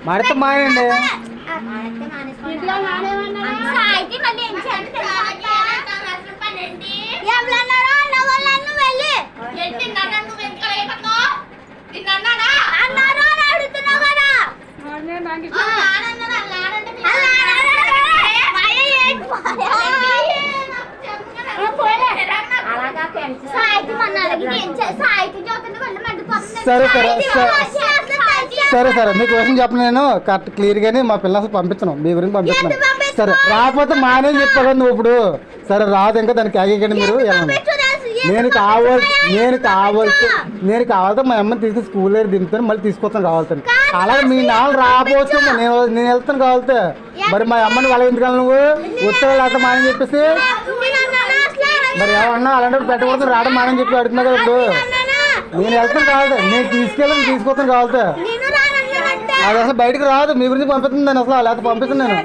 మాడితే మానండి. సరే సరే సరే సరే మీ క్వశ్చన్ చెప్పను నేను కరెక్ట్ క్లియర్గానే మా పిల్లలు అసలు పంపించను మీ గురించి పంపిస్తున్నాను. సరే రాకపోతే మానే చెప్పా కదా నువ్వు ఇప్పుడు. సరే రాదు ఇంకా దానికి ఆగేకండి మీరు వెళ్ళండి. నేను కావాలితే మా అమ్మని తీసుకుని స్కూల్ దగ్గర దింపుతాను మళ్ళీ తీసుకొస్తాను కావాల్తాను. అలాగే మీ నాన్న రాకపోవచ్చు నేను వెళ్తాను కావాలితే. మరి మా అమ్మని వాళ్ళ ఎందుకు నువ్వు ఉత్తరాలు అట్లా మానని చెప్పేసి మరి ఏమన్నా అలాంటి పెట్టకూడదు రావడం మానని చెప్పి అడుగుతున్నా కదా ఇప్పుడు. నేను వెళ్తాను కావాలి నేను తీసుకొస్తాను కావాలితే. అది అసలు బయటకు రాదు మీ గురించి పంపిస్తుంది నేను అసలు లేకపోతే పంపిస్తాను నేను.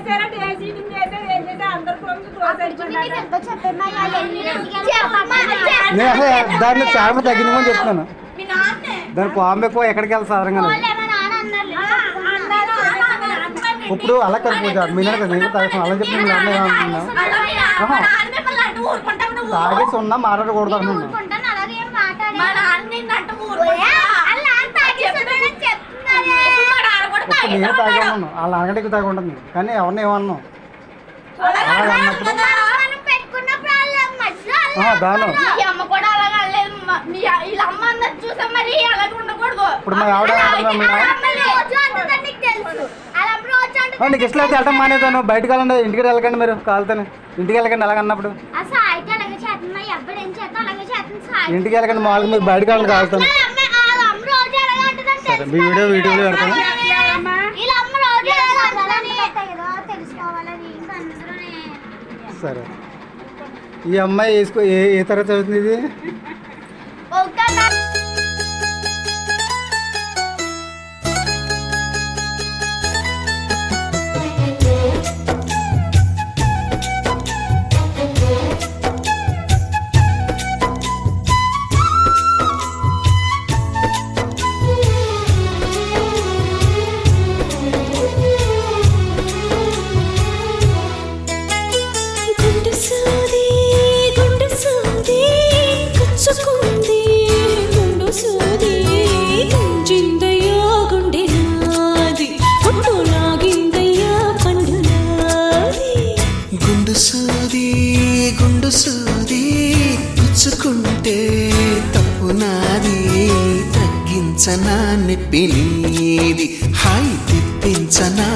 నేను అసలు దాన్ని చాలా తగ్గిందని చెప్తున్నాను. దాని పాము ఎక్కువ ఎక్కడికి వెళ్ళి సాధారణంగా ఇప్పుడు అలా కదా పూజ మీ నేను తాగేసాను అలా చెప్పి తాగేసి ఉన్నా మాట్లాడకూడదు అంటున్నాను. నేను తాగే ఉన్నాను వాళ్ళ నాన్నగడికి తాగి ఉంటుంది కానీ ఎవరిని ఏమన్నాను అలాగే అన్నప్పుడు దాను ఇప్పుడు మా ఆవిడ నీకు ఇష్టం అయితే వెళ్ళటం మానేదాను బయటకు వెళ్ళండి ఇంటికి వెళ్ళకండి మీరు కాలుతాను ఇంటికి వెళ్ళకండి అలాగన్నప్పుడు ఇంటికి వెళ్ళకండి మామూలుగా మీరు బయటకు వెళ్ళండి కాలుతాను. సరే మీ వీడియోలో పెడతాను. సరే ఈ అమ్మాయి వేసుకో ఏ తరగతి చదువుతుంది ఇది? గుండు సూది పుచ్చుకుంటే తప్పు నాది తగ్గించనా నొప్పి నీది హాయి తెప్పించనా